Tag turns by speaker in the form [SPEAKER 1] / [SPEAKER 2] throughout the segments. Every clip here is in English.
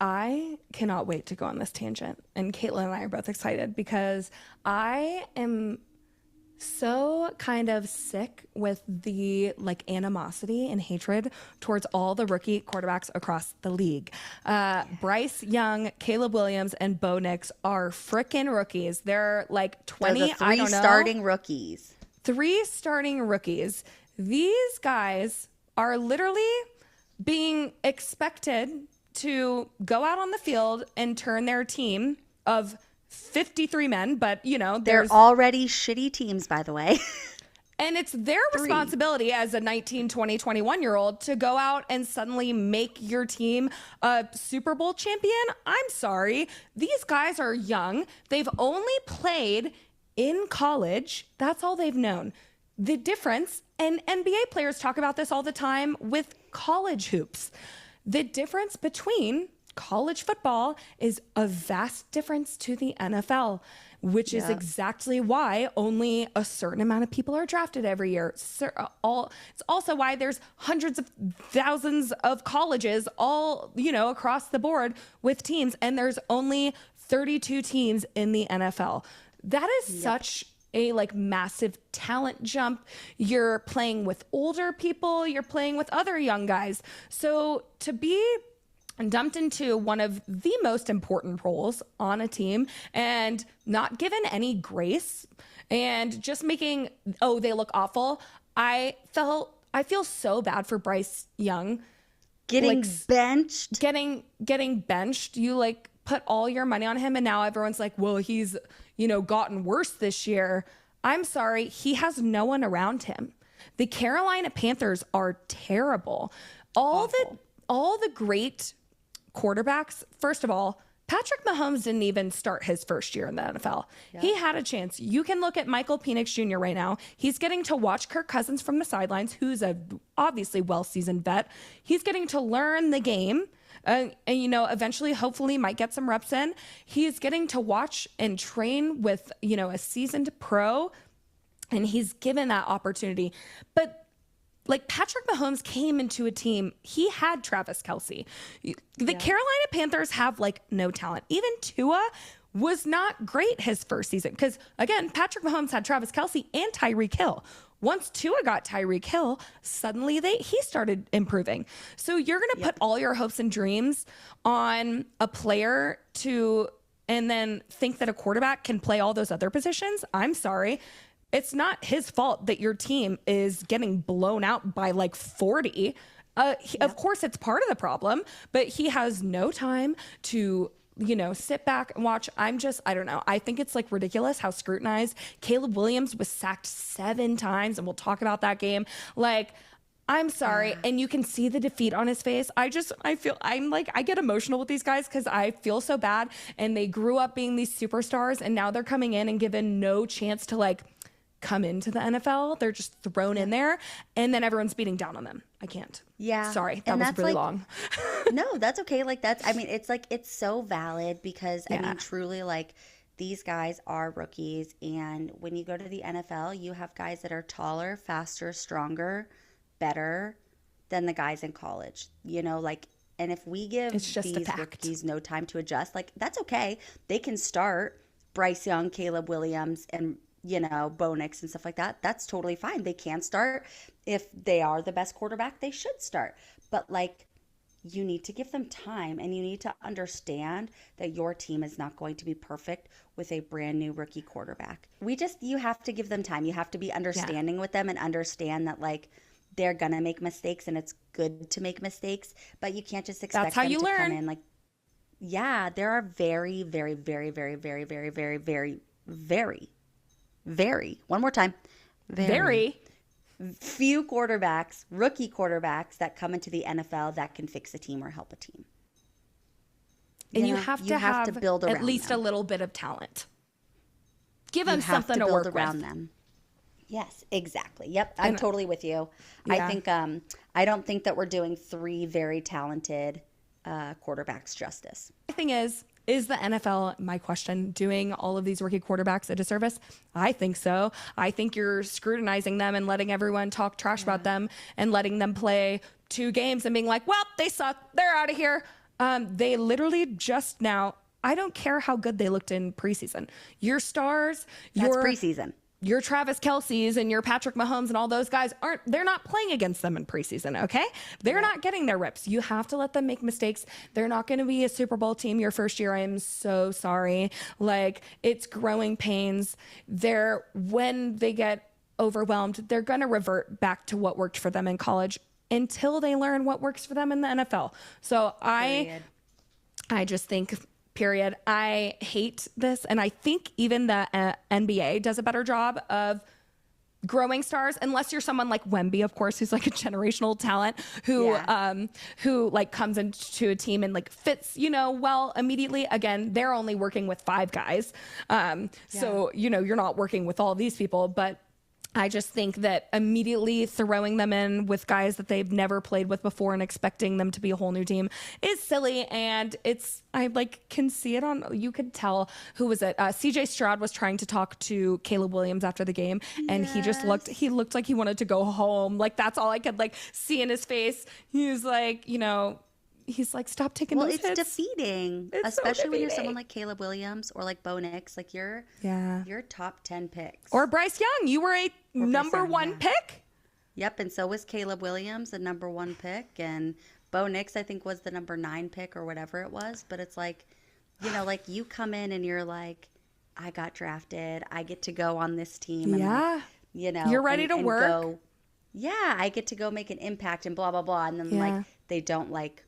[SPEAKER 1] I cannot wait to go on this tangent. And Caitlin and I are both excited because I am so kind of sick with the animosity and hatred towards all the rookie quarterbacks across the league. Bryce Young, Caleb Williams, and Bo Nix are frickin' rookies. They're like 20,
[SPEAKER 2] They're the three starting rookies.
[SPEAKER 1] 3 starting rookies. These guys are literally being expected to go out on the field and turn their team of 53 men, but
[SPEAKER 2] they're already shitty teams, by the way.
[SPEAKER 1] And it's their responsibility as a 19, 20, 21-year-old to go out and suddenly make your team a Super Bowl champion. I'm sorry. These guys are young. They've only played in college. That's all they've known. The difference, and NBA players talk about this all the time with college hoops. The difference between college football is a vast difference to the NFL, which is exactly why only a certain amount of people are drafted every year. It's also why there's hundreds of thousands of colleges all, across the board with teams, and there's only 32 teams in the NFL. That is such a massive talent jump. You're playing with older people, you're playing with other young guys. So to be dumped into one of the most important roles on a team and not given any grace and just making, they look awful. I feel so bad for Bryce Young.
[SPEAKER 2] Getting benched.
[SPEAKER 1] Getting benched. You put all your money on him and now everyone's like, well, he's, gotten worse this year. I'm sorry. He has no one around him. The Carolina Panthers are terrible. All the great quarterbacks, first of all, Patrick Mahomes didn't even start his first year in the NFL. Yep. He had a chance. You can look at Michael Penix Jr. right now. He's getting to watch Kirk Cousins from the sidelines, who's a obviously well-seasoned vet. He's getting to learn the game. And eventually, hopefully, might get some reps in. He's getting to watch and train with, a seasoned pro, and he's given that opportunity. But Patrick Mahomes came into a team, he had Travis Kelce. The Carolina Panthers have no talent. Even Tua was not great his first season because, again, Patrick Mahomes had Travis Kelce and Tyreek Hill. Once Tua got Tyreek Hill, suddenly he started improving. So you're going to put all your hopes and dreams on a player and then think that a quarterback can play all those other positions? I'm sorry. It's not his fault that your team is getting blown out by 40. Of course, it's part of the problem, but he has no time to, sit back and watch. I don't know. I think it's like how scrutinized. Caleb Williams was sacked 7 times, and we'll talk about that game. I'm sorry. And you can see the defeat on his face. I get emotional with these guys because I feel so bad. And they grew up being these superstars, and now they're coming in and given no chance to come into the NFL. They're just thrown in there, and then everyone's beating down on them. I can't.
[SPEAKER 2] Yeah.
[SPEAKER 1] Sorry. That was really long.
[SPEAKER 2] No, that's okay. It's so valid because truly these guys are rookies. And when you go to the NFL, you have guys that are taller, faster, stronger, better than the guys in college, and if we give these rookies no time to adjust, that's okay. They can start Bryce Young, Caleb Williams, and Bo Nix and stuff like that. That's totally fine. They can start. If they are the best quarterback, they should start. But you need to give them time, and you need to understand that your team is not going to be perfect with a brand new rookie quarterback. You have to give them time. You have to be understanding with them and understand that they're gonna make mistakes, and it's good to make mistakes, but you can't just expect them to come in there are very, very, very, very, very, very, very, very, very, very, one more time, very few quarterbacks, rookie quarterbacks that come into the NFL that can fix a team or help a team.
[SPEAKER 1] And you have to build around at least a little bit of talent. Give them something to work around them.
[SPEAKER 2] Yes, exactly. Yep, I'm totally with you. Yeah. I think I don't think that we're doing 3 very talented quarterbacks justice.
[SPEAKER 1] The thing is the NFL, my question, doing all of these rookie quarterbacks a disservice? I think so. I think you're scrutinizing them and letting everyone talk trash about them and letting them play 2 games and being like, well, they suck. They're out of here. They literally just now, I don't care how good they looked in preseason. Your stars,
[SPEAKER 2] That's preseason.
[SPEAKER 1] Your Travis Kelce's and your Patrick Mahomes and all those guys they're not playing against them in preseason, okay? They're not getting their reps. You have to let them make mistakes. They're not going to be a Super Bowl team your first year. I am so sorry. Like, it's growing pains. When they get overwhelmed, they're going to revert back to what worked for them in college until they learn what works for them in the NFL. So I just think... Period. I hate this. And I think even the NBA does a better job of growing stars, unless you're someone like Wemby, of course, who's like a generational talent who like comes into a team and like fits, well immediately. Again, they're only working with 5 guys. So, you're not working with all these people, but I just think that immediately throwing them in with guys that they've never played with before and expecting them to be a whole new team is silly. And I like can see it you could tell, who was it? CJ Stroud was trying to talk to Caleb Williams after the game, and he looked like he wanted to go home. Like, that's all I could like see in his face. He was like, he's like, stop taking those hits.
[SPEAKER 2] Well, it's defeating, especially when you're someone like Caleb Williams or like Bo Nix. Like, you're top 10 picks.
[SPEAKER 1] Or Bryce Young. You were a number 1 pick.
[SPEAKER 2] Yep, and so was Caleb Williams, the number 1 pick, and Bo Nix, I think, was the number 9 pick or whatever it was. But it's like, like you come in and you're like, I got drafted. I get to go on this team. And like,
[SPEAKER 1] you're ready to work.
[SPEAKER 2] I get to go make an impact and blah, blah, blah. And then like they don't like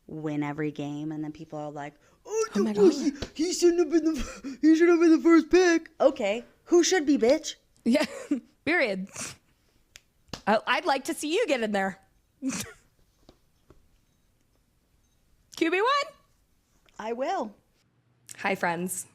[SPEAKER 2] win every game, and then people are like, "Oh my God, he shouldn't have been the first pick." Okay, who should be, bitch?
[SPEAKER 1] Yeah, period. I'd like to see you get in there. QB1.
[SPEAKER 2] I will.
[SPEAKER 1] Hi, friends.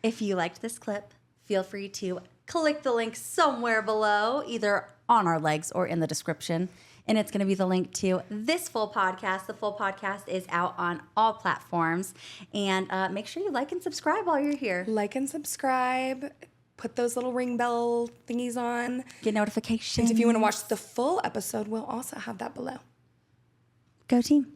[SPEAKER 2] If you liked this clip, feel free to click the link somewhere below, either on our legs or in the description. And it's going to be the link to this full podcast. The full podcast is out on all platforms. And make sure you like and subscribe while you're here.
[SPEAKER 1] Like and subscribe. Put those little ring bell thingies on.
[SPEAKER 2] Get notifications.
[SPEAKER 1] And if you want to watch the full episode, we'll also have that below.
[SPEAKER 2] Go team.